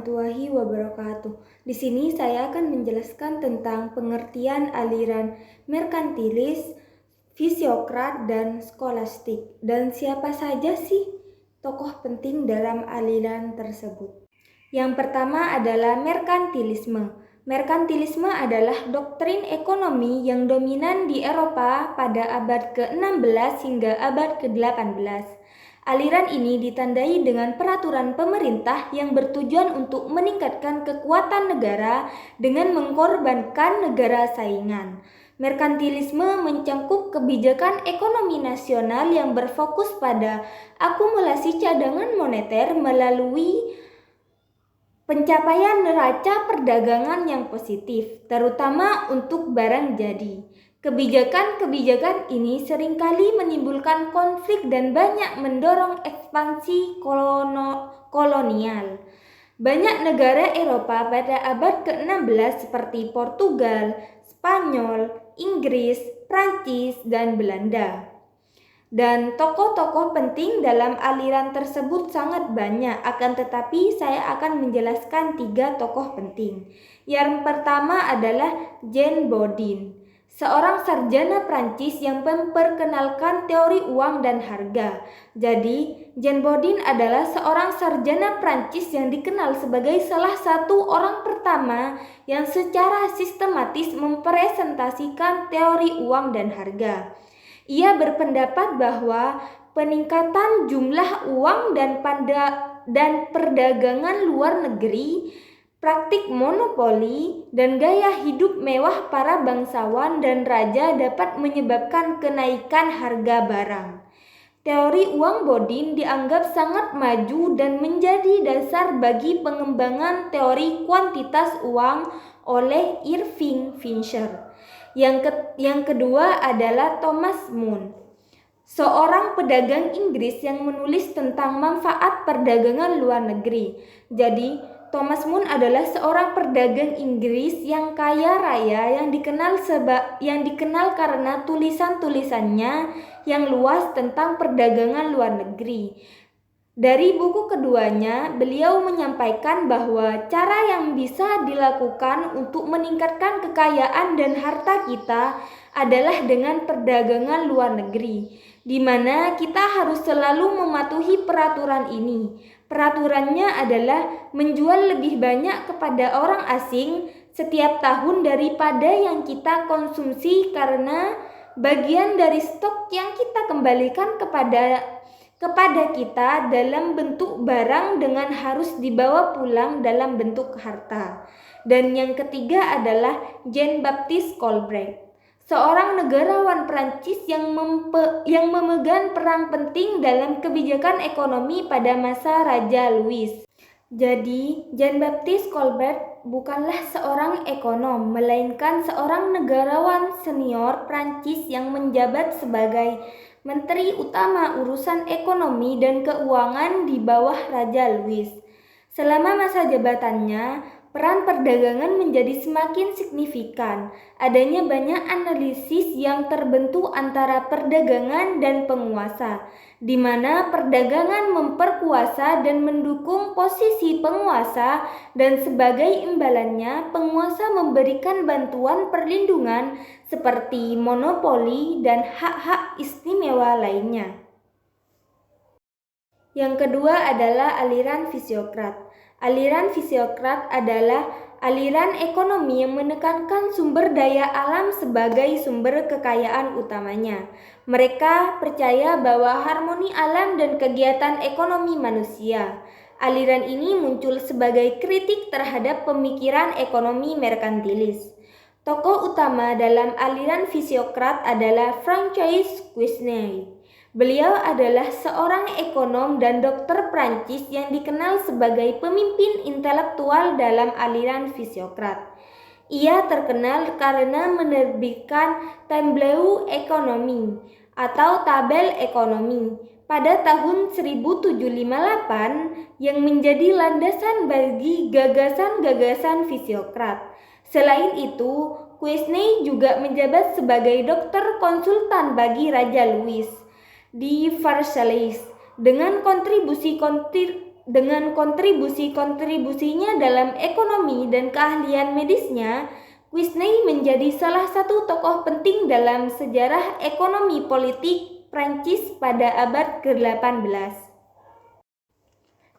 warahmatullahi wabarakatuh. Di sini saya akan menjelaskan tentang pengertian aliran merkantilis, fisiokrat, dan skolastik. Dan siapa saja sih tokoh penting dalam aliran tersebut? Yang pertama adalah merkantilisme. Merkantilisme adalah doktrin ekonomi yang dominan di Eropa pada abad ke-16 hingga abad ke-18. Aliran ini ditandai dengan peraturan pemerintah yang bertujuan untuk meningkatkan kekuatan negara dengan mengorbankan negara saingan. Merkantilisme mencangkup kebijakan ekonomi nasional yang berfokus pada akumulasi cadangan moneter melalui pencapaian neraca perdagangan yang positif, terutama untuk barang jadi. Kebijakan-kebijakan ini seringkali menimbulkan konflik dan banyak mendorong ekspansi kolonial. Banyak negara Eropa pada abad ke-16 seperti Portugal, Spanyol, Inggris, Prancis, dan Belanda. Dan tokoh-tokoh penting dalam aliran tersebut sangat banyak, akan tetapi saya akan menjelaskan 3 tokoh penting. Yang pertama adalah Jean Bodin, seorang sarjana Prancis yang memperkenalkan teori uang dan harga. Jadi, Jean Bodin adalah seorang sarjana Prancis yang dikenal sebagai salah satu orang pertama yang secara sistematis mempresentasikan teori uang dan harga. Ia berpendapat bahwa peningkatan jumlah uang dan perdagangan luar negeri, praktik monopoli, dan gaya hidup mewah para bangsawan dan raja dapat menyebabkan kenaikan harga barang. Teori uang Bodin dianggap sangat maju dan menjadi dasar bagi pengembangan teori kuantitas uang oleh Irving Fisher. Yang kedua adalah Thomas Mun, seorang pedagang Inggris yang menulis tentang manfaat perdagangan luar negeri. Jadi, Thomas Mun adalah seorang pedagang Inggris yang kaya raya yang dikenal karena tulisan-tulisannya yang luas tentang perdagangan luar negeri. Dari buku keduanya, beliau menyampaikan bahwa cara yang bisa dilakukan untuk meningkatkan kekayaan dan harta kita adalah dengan perdagangan luar negeri, di mana kita harus selalu mematuhi peraturan ini. Peraturannya adalah menjual lebih banyak kepada orang asing setiap tahun daripada yang kita konsumsi, karena bagian dari stok yang kita kembalikan kepada kita dalam bentuk barang dengan harus dibawa pulang dalam bentuk harta. Dan yang ketiga adalah Jean-Baptiste Colbert, seorang negarawan Prancis yang memegang peran penting dalam kebijakan ekonomi pada masa Raja Louis. Jadi, Jean-Baptiste Colbert bukanlah seorang ekonom, melainkan seorang negarawan senior Prancis yang menjabat sebagai Menteri Utama Urusan Ekonomi dan Keuangan di bawah Raja Louis. Selama masa jabatannya, peran perdagangan menjadi semakin signifikan. Adanya banyak analisis yang terbentuk antara perdagangan dan penguasa, di mana perdagangan memperkuasa dan mendukung posisi penguasa, dan sebagai imbalannya penguasa memberikan bantuan perlindungan seperti monopoli dan hak-hak istimewa lainnya. Yang kedua adalah aliran fisiokrat. Aliran fisiokrat adalah aliran ekonomi yang menekankan sumber daya alam sebagai sumber kekayaan utamanya. Mereka percaya bahwa harmoni alam dan kegiatan ekonomi manusia. Aliran ini muncul sebagai kritik terhadap pemikiran ekonomi merkantilis. Tokoh utama dalam aliran fisiokrat adalah Francois Quesnay. Beliau adalah seorang ekonom dan dokter Prancis yang dikenal sebagai pemimpin intelektual dalam aliran fisiokrat. Ia terkenal karena menerbitkan Tableau Ekonomi atau tabel ekonomi pada tahun 1758 yang menjadi landasan bagi gagasan-gagasan fisiokrat. Selain itu, Quesnay juga menjabat sebagai dokter konsultan bagi Raja Louis di Versailles dengan dengan kontribusi-kontribusinya dalam ekonomi dan keahlian medisnya, Quesnay menjadi salah satu tokoh penting dalam sejarah ekonomi politik Prancis pada abad ke-18.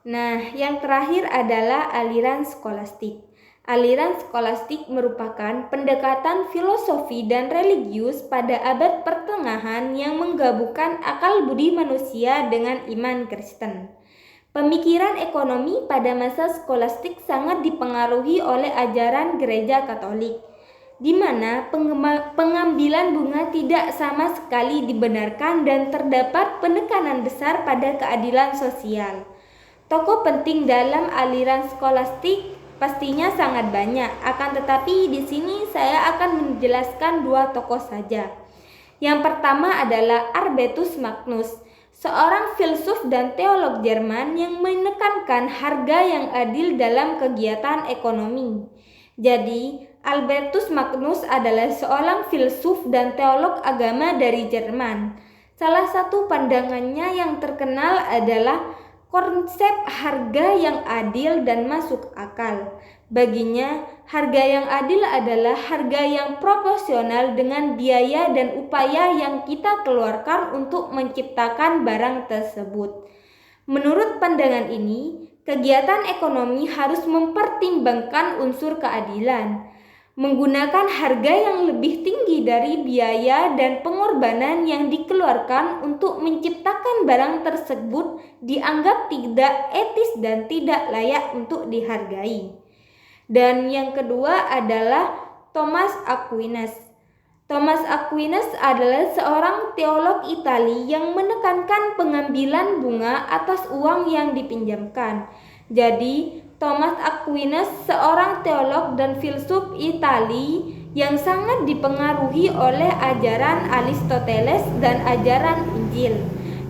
Nah, yang terakhir adalah aliran skolastik. Aliran skolastik merupakan pendekatan filosofi dan religius pada abad pertengahan yang menggabungkan akal budi manusia dengan iman Kristen. Pemikiran ekonomi pada masa skolastik sangat dipengaruhi oleh ajaran Gereja Katolik, di mana pengambilan bunga tidak sama sekali dibenarkan dan terdapat penekanan besar pada keadilan sosial. Tokoh penting dalam aliran skolastik pastinya sangat banyak, akan tetapi di sini saya akan menjelaskan dua tokoh saja. Yang pertama adalah Arbertus Magnus, seorang filsuf dan teolog Jerman yang menekankan harga yang adil dalam kegiatan ekonomi. Jadi, Albertus Magnus adalah seorang filsuf dan teolog agama dari Jerman. Salah satu pandangannya yang terkenal adalah konsep harga yang adil dan masuk akal. Baginya, harga yang adil adalah harga yang proporsional dengan biaya dan upaya yang kita keluarkan untuk menciptakan barang tersebut. Menurut pandangan ini, kegiatan ekonomi harus mempertimbangkan unsur keadilan, menggunakan harga yang lebih tinggi dari biaya dan pengorbanan yang dikeluarkan untuk menciptakan barang tersebut dianggap tidak etis dan tidak layak untuk dihargai. Dan yang kedua adalah Thomas Aquinas. Thomas Aquinas adalah seorang teolog Italia yang menekankan pengambilan bunga atas uang yang dipinjamkan. Jadi, Thomas Aquinas seorang teolog dan filsuf Italia yang sangat dipengaruhi oleh ajaran Aristoteles dan ajaran Injil.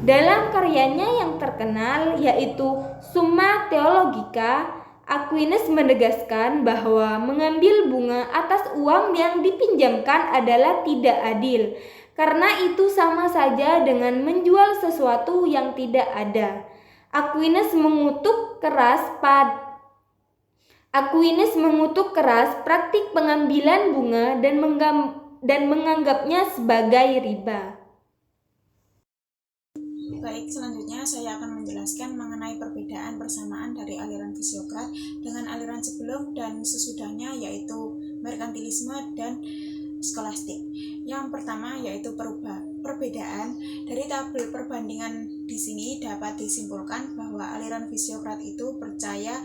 Dalam karyanya yang terkenal yaitu Summa Theologica, Aquinas menegaskan bahwa mengambil bunga atas uang yang dipinjamkan adalah tidak adil, karena itu sama saja dengan menjual sesuatu yang tidak ada. Aquinas mengutuk keras praktik pengambilan bunga dan menganggapnya sebagai riba. Baik, selanjutnya saya akan menjelaskan mengenai perbedaan persamaan dari aliran fisiokrat dengan aliran sebelum dan sesudahnya, yaitu merkantilisme dan skolastik. Yang pertama yaitu perbedaan. Dari tabel perbandingan di sini dapat disimpulkan bahwa aliran fisiokrat itu percaya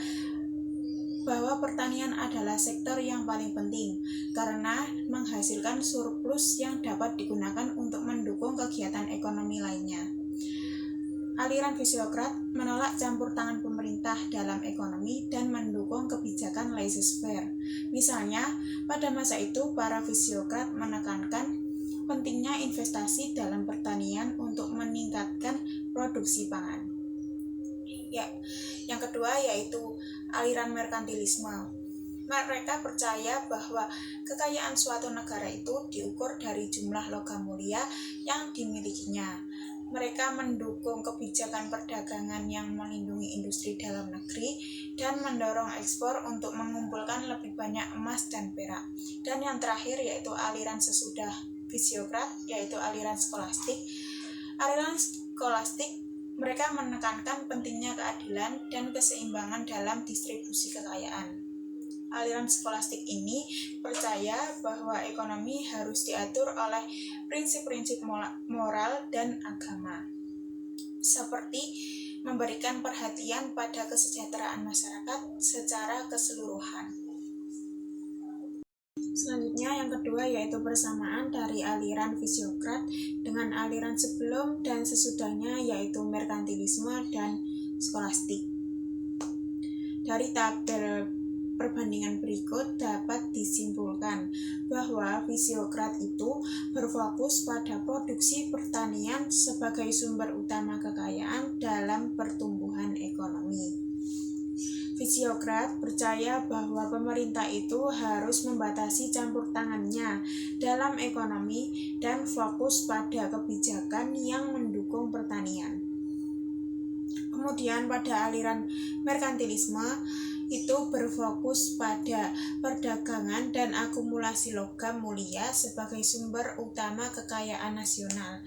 bahwa pertanian adalah sektor yang paling penting karena menghasilkan surplus yang dapat digunakan untuk mendukung kegiatan ekonomi lainnya. Aliran fisiokrat menolak campur tangan pemerintah dalam ekonomi dan mendukung kebijakan laissez-faire. Misalnya, pada masa itu para fisiokrat menekankan pentingnya investasi dalam pertanian untuk meningkatkan produksi pangan. Yang kedua yaitu aliran merkantilisme. Mereka percaya bahwa kekayaan suatu negara itu diukur dari jumlah logam mulia yang dimilikinya. Mereka mendukung kebijakan perdagangan yang melindungi industri dalam negeri dan mendorong ekspor untuk mengumpulkan lebih banyak emas dan perak. Dan yang terakhir yaitu aliran sesudah fisiokrat, yaitu aliran skolastik. Aliran skolastik mereka menekankan pentingnya keadilan dan keseimbangan dalam distribusi kekayaan. Aliran skolastik ini percaya bahwa ekonomi harus diatur oleh prinsip-prinsip moral dan agama, seperti memberikan perhatian pada kesejahteraan masyarakat secara keseluruhan. Selanjutnya yang kedua yaitu persamaan dari aliran fisiokrat dengan aliran sebelum dan sesudahnya, yaitu merkantilisme dan skolastik. Dari tabel perbandingan berikut dapat disimpulkan bahwa fisiokrat itu berfokus pada produksi pertanian sebagai sumber utama kekayaan dalam pertumbuhan ekonomi. Fisiokrat percaya bahwa pemerintah itu harus membatasi campur tangannya dalam ekonomi dan fokus pada kebijakan yang mendukung pertanian. Kemudian pada aliran merkantilisme itu berfokus pada perdagangan dan akumulasi logam mulia sebagai sumber utama kekayaan nasional.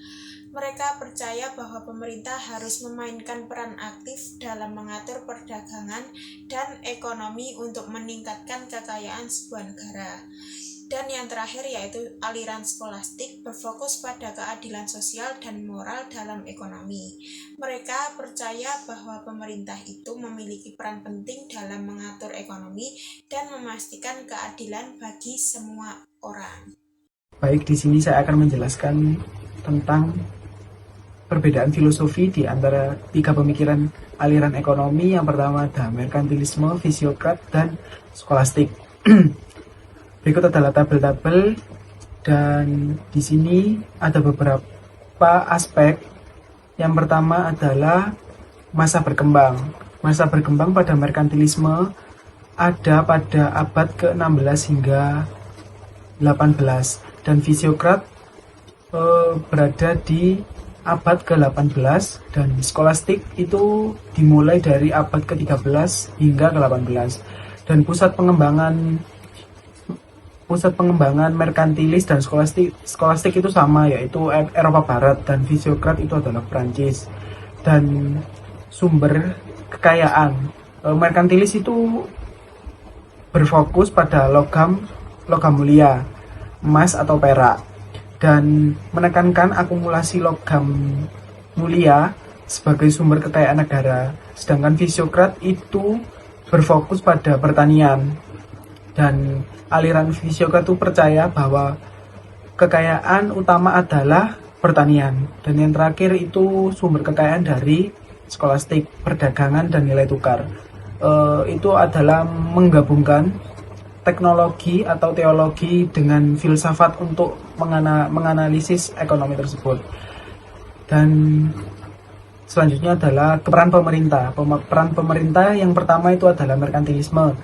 Mereka percaya bahwa pemerintah harus memainkan peran aktif dalam mengatur perdagangan dan ekonomi untuk meningkatkan kekayaan sebuah negara. Dan yang terakhir yaitu aliran skolastik berfokus pada keadilan sosial dan moral dalam ekonomi. Mereka percaya bahwa pemerintah itu memiliki peran penting dalam mengatur ekonomi dan memastikan keadilan bagi semua orang. Baik, di sini saya akan menjelaskan tentang perbedaan filosofi di antara tiga pemikiran aliran ekonomi. Yang pertama ada merkantilisme, fisiokrat, dan skolastik. Berikut adalah tabel-tabel, dan di sini ada beberapa aspek. Yang pertama adalah masa berkembang. Masa berkembang pada merkantilisme ada pada abad ke-16 hingga 18, dan fisiokrat berada di abad ke-18, dan skolastik itu dimulai dari abad ke-13 hingga ke-18. Dan pusat pengembangan merkantilis dan skolastik itu sama, yaitu Eropa Barat, dan fisiokrat itu adalah Prancis. Dan sumber kekayaan merkantilis itu berfokus pada logam mulia, emas atau perak, dan menekankan akumulasi logam mulia sebagai sumber kekayaan negara. Sedangkan fisiokrat itu berfokus pada pertanian, dan aliran fisiokrat itu percaya bahwa kekayaan utama adalah pertanian. Dan yang terakhir itu sumber kekayaan dari skolastik, perdagangan dan nilai tukar. Itu adalah menggabungkan teknologi atau teologi dengan filsafat untuk menganalisis ekonomi tersebut. Dan selanjutnya adalah peran pemerintah. Peran pemerintah yang pertama itu adalah merkantilisme,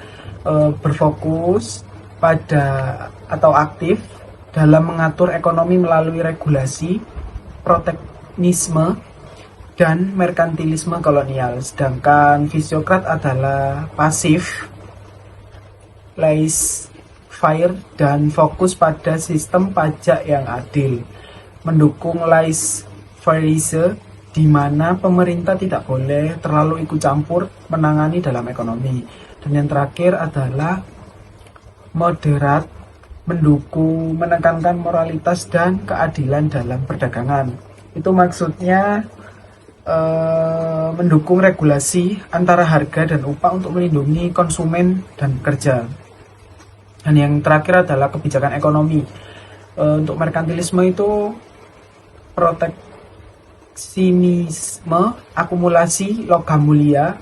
berfokus pada atau aktif dalam mengatur ekonomi melalui regulasi, proteksionisme, dan merkantilisme kolonial. Sedangkan fisiokrat adalah pasif, laissez-faire, dan fokus pada sistem pajak yang adil, mendukung laissez-faire, di mana pemerintah tidak boleh terlalu ikut campur menangani dalam ekonomi. Dan yang terakhir adalah moderat, mendukung, menekankan moralitas dan keadilan dalam perdagangan. Itu maksudnya mendukung regulasi antara harga dan upah untuk melindungi konsumen dan pekerja. Dan yang terakhir adalah kebijakan ekonomi. Untuk merkantilisme itu proteksionisme, akumulasi logam mulia,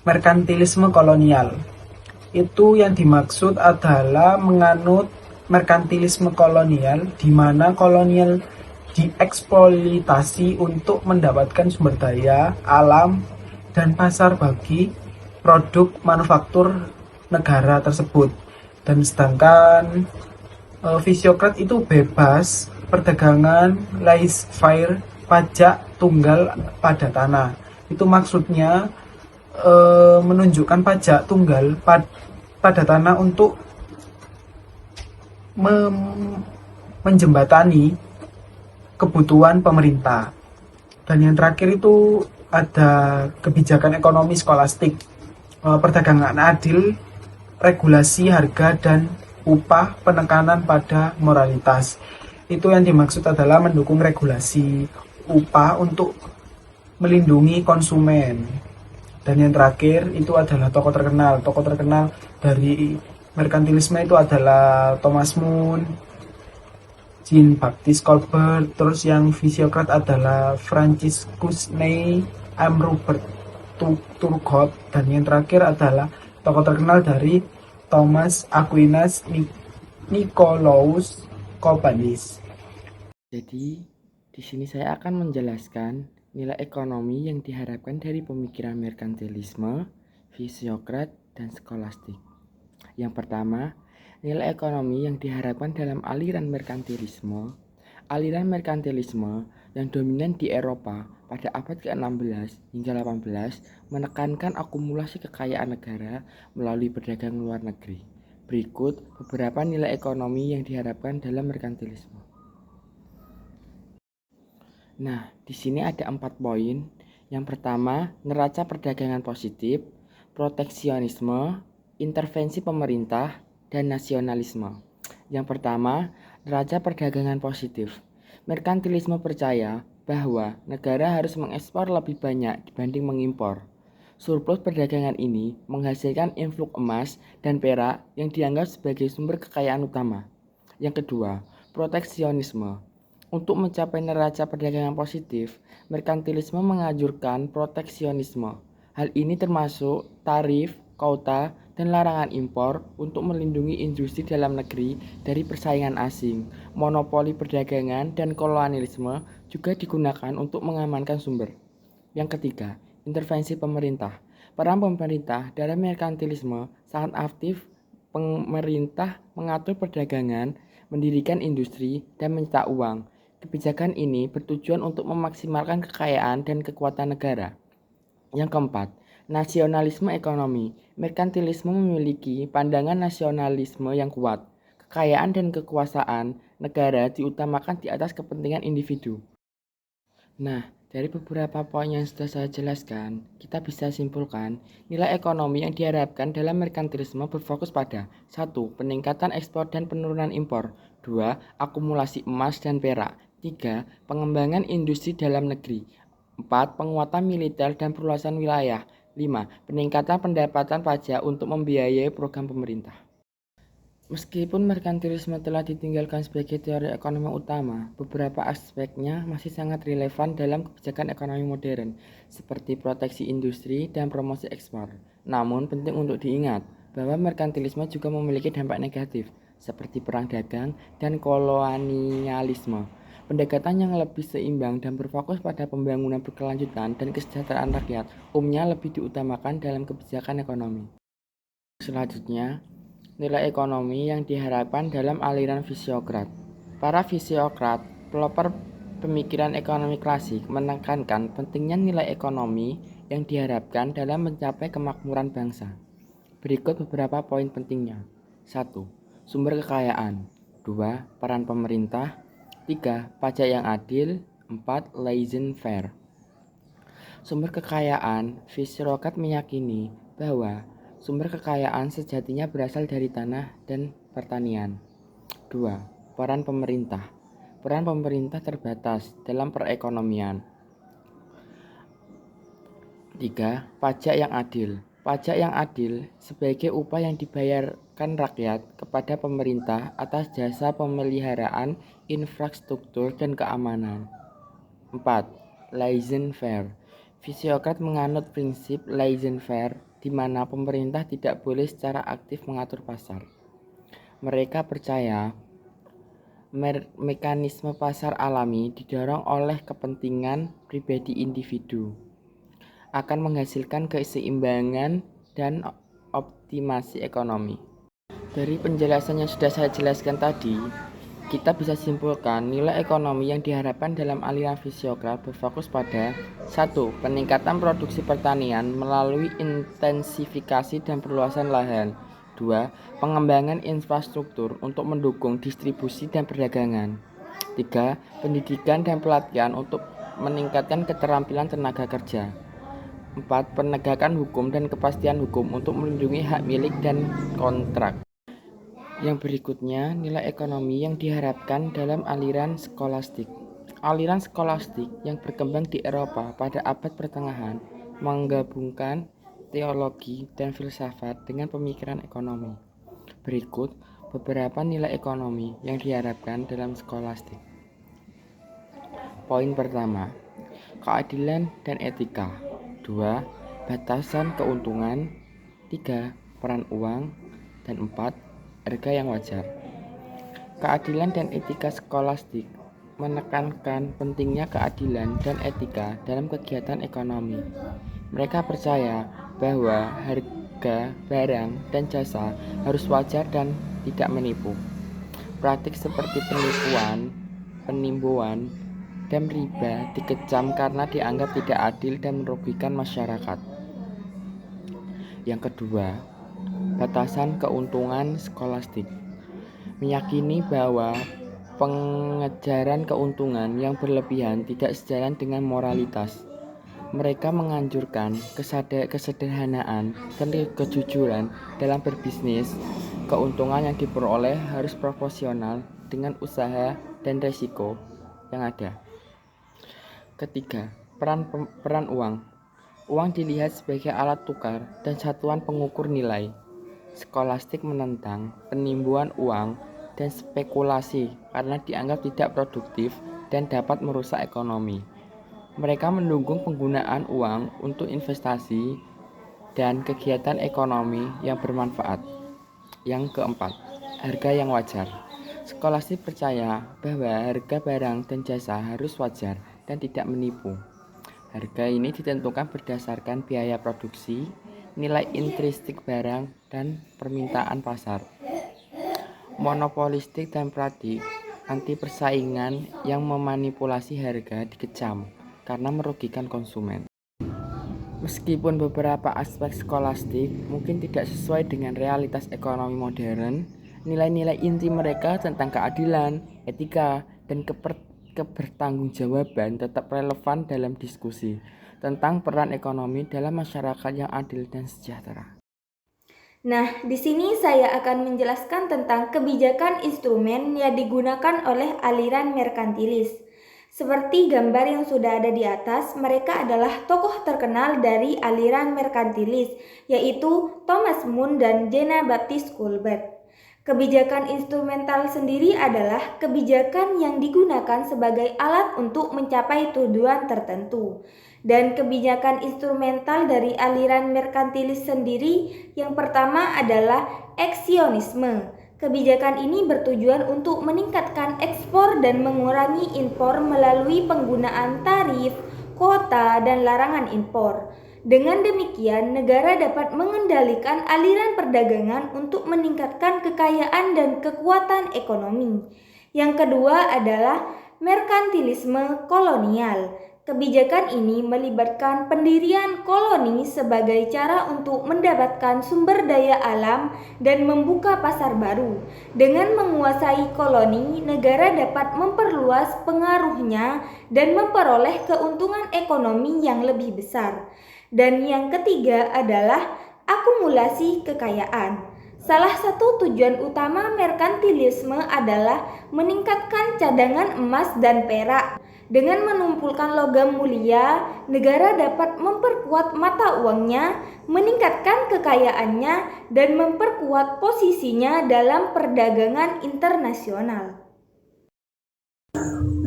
merkantilisme kolonial. Itu yang dimaksud adalah menganut merkantilisme kolonial, di mana kolonial dieksploitasi untuk mendapatkan sumber daya alam dan pasar bagi produk manufaktur negara tersebut. Dan sedangkan fisiokrat itu bebas, perdagangan, laissez-faire, pajak tunggal pada tanah. Itu maksudnya menunjukkan pajak tunggal pada tanah untuk menjembatani kebutuhan pemerintah. Dan yang terakhir itu ada kebijakan ekonomi skolastik, perdagangan adil, regulasi harga dan upah, penekanan pada moralitas. Itu yang dimaksud adalah mendukung regulasi upah untuk melindungi konsumen. Dan yang terakhir itu adalah tokoh terkenal dari merkantilisme itu adalah Thomas More, Jean-Baptiste Colbert. Terus yang fisiokrat adalah Franciscus Ney, Robert Turgot. Dan yang terakhir adalah tokoh terkenal dari Thomas Aquinas, Nicolaus Copernicus. Jadi, di sini saya akan menjelaskan nilai ekonomi yang diharapkan dari pemikiran merkantilisme, fisiokrat, dan skolastik. Yang pertama, nilai ekonomi yang diharapkan dalam aliran merkantilisme yang dominan di Eropa pada abad ke-16 hingga 18 menekankan akumulasi kekayaan negara melalui perdagangan luar negeri. Berikut beberapa nilai ekonomi yang diharapkan dalam merkantilisme. Nah, di sini ada 4 poin. Yang pertama, neraca perdagangan positif, proteksionisme, intervensi pemerintah, dan nasionalisme. Yang pertama, neraca perdagangan positif. Merkantilisme percaya bahwa negara harus mengekspor lebih banyak dibanding mengimpor. Surplus perdagangan ini menghasilkan influx emas dan perak yang dianggap sebagai sumber kekayaan utama. Yang kedua, proteksionisme. Untuk mencapai neraca perdagangan positif, merkantilisme menganjurkan proteksionisme. Hal ini termasuk tarif, kuota, dan larangan impor untuk melindungi industri dalam negeri dari persaingan asing. Monopoli perdagangan dan kolonialisme juga digunakan untuk mengamankan sumber. Yang ketiga, intervensi pemerintah. Peran pemerintah dalam merkantilisme sangat aktif. Pemerintah mengatur perdagangan, mendirikan industri, dan mencetak uang. Kebijakan ini bertujuan untuk memaksimalkan kekayaan dan kekuatan negara. Yang keempat, nasionalisme ekonomi. Merkantilisme memiliki pandangan nasionalisme yang kuat. Kekayaan dan kekuasaan negara diutamakan di atas kepentingan individu. Nah, dari beberapa poin yang sudah saya jelaskan, kita bisa simpulkan nilai ekonomi yang diharapkan dalam merkantilisme berfokus pada 1. Peningkatan ekspor dan penurunan impor. 2. Akumulasi emas dan perak. 3. Pengembangan industri dalam negeri. 4. Penguatan militer dan perluasan wilayah. 5. Peningkatan pendapatan pajak untuk membiayai program pemerintah. Meskipun merkantilisme telah ditinggalkan sebagai teori ekonomi utama, beberapa aspeknya masih sangat relevan dalam kebijakan ekonomi modern, seperti proteksi industri dan promosi ekspor. Namun, penting untuk diingat bahwa merkantilisme juga memiliki dampak negatif, seperti perang dagang dan kolonialisme. Pendekatan yang lebih seimbang dan berfokus pada pembangunan berkelanjutan dan kesejahteraan rakyat umumnya lebih diutamakan dalam kebijakan ekonomi. Selanjutnya, nilai ekonomi yang diharapkan dalam aliran fisiokrat. Para fisiokrat, pelopor pemikiran ekonomi klasik, menekankan pentingnya nilai ekonomi yang diharapkan dalam mencapai kemakmuran bangsa. Berikut beberapa poin pentingnya. 1. Sumber kekayaan. 2. Peran pemerintah. 3. Pajak yang adil. 4. Laissez-faire. Sumber kekayaan. Fisiokrat meyakini bahwa sumber kekayaan sejatinya berasal dari tanah dan pertanian. 2. Peran pemerintah. Peran pemerintah terbatas dalam perekonomian. 3. Pajak yang adil. Pajak yang adil sebagai upah yang dibayarkan rakyat kepada pemerintah atas jasa pemeliharaan infrastruktur dan keamanan. 4. Laissez-faire. Fisiokrat menganut prinsip laissez-faire di mana pemerintah tidak boleh secara aktif mengatur pasar. Mereka percaya mekanisme pasar alami didorong oleh kepentingan pribadi individu, akan menghasilkan keseimbangan dan optimasi ekonomi. Dari penjelasan yang sudah saya jelaskan tadi, kita bisa simpulkan nilai ekonomi yang diharapkan dalam aliran fisiokrat berfokus pada 1. Peningkatan produksi pertanian melalui intensifikasi dan perluasan lahan. 2. Pengembangan infrastruktur untuk mendukung distribusi dan perdagangan. 3. Pendidikan dan pelatihan untuk meningkatkan keterampilan tenaga kerja. 4. Penegakan hukum dan kepastian hukum untuk melindungi hak milik dan kontrak. Yang berikutnya, nilai ekonomi yang diharapkan dalam aliran skolastik. Aliran skolastik yang berkembang di Eropa pada abad pertengahan menggabungkan teologi dan filsafat dengan pemikiran ekonomi. Berikut beberapa nilai ekonomi yang diharapkan dalam skolastik. Poin pertama, keadilan dan etika. 2. Batasan keuntungan. 3. Peran uang. Dan 4. Harga yang wajar. Keadilan dan etika skolastik menekankan pentingnya keadilan dan etika dalam kegiatan ekonomi. Mereka percaya bahwa harga barang dan jasa harus wajar dan tidak menipu. Praktik seperti penipuan, penimbuan, dan riba dikecam karena dianggap tidak adil dan merugikan masyarakat. Yang kedua, batasan keuntungan skolastik. Meyakini bahwa pengejaran keuntungan yang berlebihan tidak sejalan dengan moralitas. Mereka menganjurkan kesederhanaan dan kejujuran dalam berbisnis. Keuntungan yang diperoleh harus proporsional dengan usaha dan resiko yang ada. Ketiga, peran uang. Uang dilihat sebagai alat tukar dan satuan pengukur nilai. Skolastik menentang penimbunan uang dan spekulasi karena dianggap tidak produktif dan dapat merusak ekonomi. Mereka mendukung penggunaan uang untuk investasi dan kegiatan ekonomi yang bermanfaat. Yang keempat, harga yang wajar. Skolastik percaya bahwa harga barang dan jasa harus wajar dan tidak menipu. Harga ini ditentukan berdasarkan biaya produksi, nilai intrinsik barang, dan permintaan pasar. Monopolistik dan pradik anti persaingan yang memanipulasi harga dikecam karena merugikan konsumen. Meskipun beberapa aspek skolastik mungkin tidak sesuai dengan realitas ekonomi modern, nilai-nilai inti mereka tentang keadilan, etika, dan kebertanggungjawaban tetap relevan dalam diskusi tentang peran ekonomi dalam masyarakat yang adil dan sejahtera. Nah, di sini saya akan menjelaskan tentang kebijakan instrumen yang digunakan oleh aliran merkantilis. Seperti gambar yang sudah ada di atas, mereka adalah tokoh terkenal dari aliran merkantilis, yaitu Thomas More dan Jenna Baptist Colbert. Kebijakan instrumental sendiri adalah kebijakan yang digunakan sebagai alat untuk mencapai tujuan tertentu. Dan kebijakan instrumental dari aliran merkantilis sendiri yang pertama adalah eksionisme. Kebijakan ini bertujuan untuk meningkatkan ekspor dan mengurangi impor melalui penggunaan tarif, kuota, dan larangan impor. Dengan demikian, negara dapat mengendalikan aliran perdagangan untuk meningkatkan kekayaan dan kekuatan ekonomi. Yang kedua adalah merkantilisme kolonial. Kebijakan ini melibatkan pendirian koloni sebagai cara untuk mendapatkan sumber daya alam dan membuka pasar baru. Dengan menguasai koloni, negara dapat memperluas pengaruhnya dan memperoleh keuntungan ekonomi yang lebih besar. Dan yang ketiga adalah akumulasi kekayaan. Salah satu tujuan utama merkantilisme adalah meningkatkan cadangan emas dan perak. Dengan menumpulkan logam mulia, negara dapat memperkuat mata uangnya, meningkatkan kekayaannya, dan memperkuat posisinya dalam perdagangan internasional.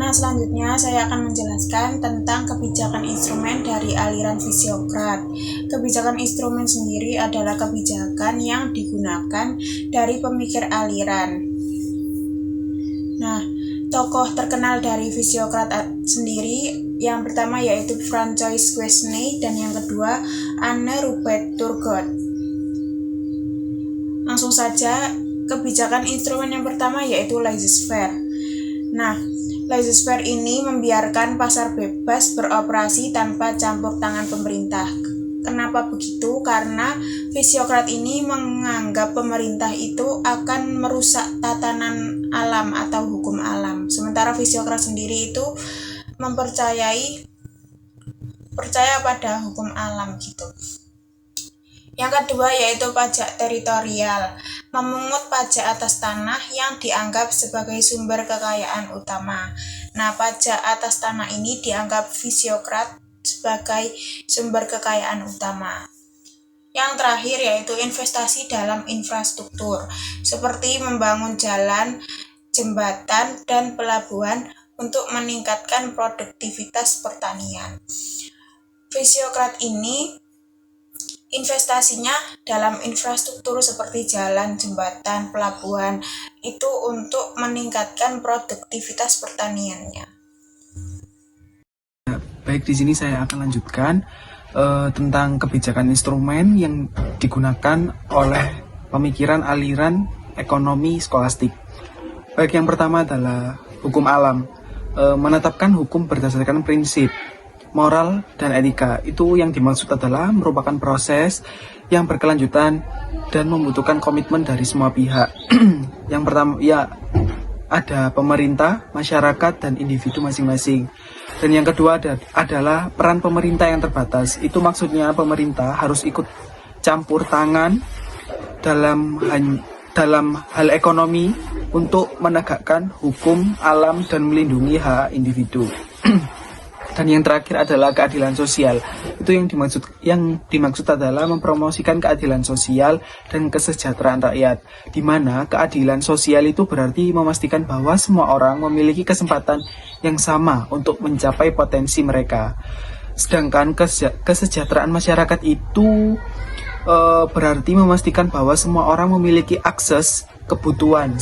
Nah, selanjutnya saya akan menjelaskan tentang kebijakan instrumen dari aliran fisiokrat. Kebijakan instrumen sendiri adalah kebijakan yang digunakan dari pemikir aliran. Nah, tokoh terkenal dari fisiokrat sendiri yang pertama yaitu Francois Quesnay dan yang kedua Anne Rupert Turgot. Langsung saja, kebijakan instrumen yang pertama yaitu laissez-faire. Nah, laissez-faire ini membiarkan pasar bebas beroperasi tanpa campur tangan pemerintah. Kenapa begitu? Karena fisiokrat ini menganggap pemerintah itu akan merusak tatanan alam atau hukum alam. Sementara fisiokrat sendiri itu percaya pada hukum alam gitu. Yang kedua yaitu pajak teritorial, memungut pajak atas tanah yang dianggap sebagai sumber kekayaan utama. Nah, pajak atas tanah ini dianggap fisiokrat sebagai sumber kekayaan utama. Yang terakhir yaitu investasi dalam infrastruktur, seperti membangun jalan, jembatan, dan pelabuhan untuk meningkatkan produktivitas pertanian. Fisiokrat ini investasinya dalam infrastruktur seperti jalan, jembatan, pelabuhan itu untuk meningkatkan produktivitas pertaniannya. Baik, di sini saya akan lanjutkan tentang kebijakan instrumen yang digunakan oleh pemikiran aliran ekonomi skolastik. Baik, yang pertama adalah hukum alam. menetapkan hukum berdasarkan prinsip moral dan etika. Itu yang dimaksud adalah merupakan proses yang berkelanjutan dan membutuhkan komitmen dari semua pihak. Yang pertama ya ada pemerintah, masyarakat, dan individu masing-masing. Dan yang kedua adalah peran pemerintah yang terbatas. Itu maksudnya pemerintah harus ikut campur tangan dalam hal ekonomi untuk menegakkan hukum alam dan melindungi hak individu. Dan yang terakhir adalah keadilan sosial. Itu yang dimaksud adalah mempromosikan keadilan sosial dan kesejahteraan rakyat. Di mana keadilan sosial itu berarti memastikan bahwa semua orang memiliki kesempatan yang sama untuk mencapai potensi mereka. Sedangkan kesejahteraan masyarakat itu berarti memastikan bahwa semua orang memiliki akses kebutuhan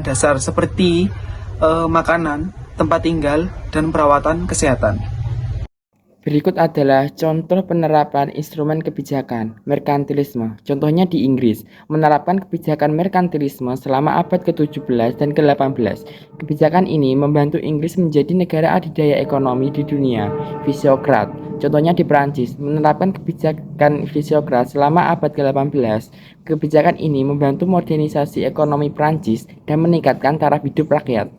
dasar seperti makanan, tempat tinggal, dan perawatan kesehatan. Berikut adalah contoh penerapan instrumen kebijakan merkantilisme. Contohnya di Inggris, menerapkan kebijakan merkantilisme selama abad ke-17 dan ke-18. Kebijakan ini membantu Inggris menjadi negara adidaya ekonomi di dunia, fisiokrat. Contohnya di Prancis, menerapkan kebijakan fisiokrat selama abad ke-18. Kebijakan ini membantu modernisasi ekonomi Prancis dan meningkatkan taraf hidup rakyat.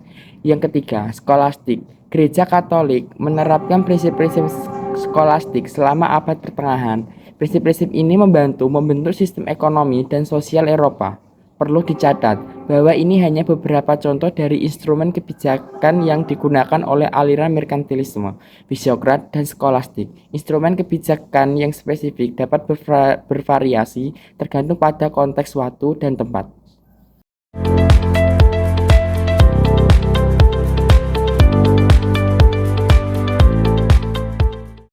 Yang ketiga, skolastik. Gereja Katolik menerapkan prinsip-prinsip skolastik selama abad pertengahan. Prinsip-prinsip ini membantu membentuk sistem ekonomi dan sosial Eropa. Perlu dicatat bahwa ini hanya beberapa contoh dari instrumen kebijakan yang digunakan oleh aliran merkantilisme, fisiokrat, dan skolastik. Instrumen kebijakan yang spesifik dapat bervariasi tergantung pada konteks waktu dan tempat.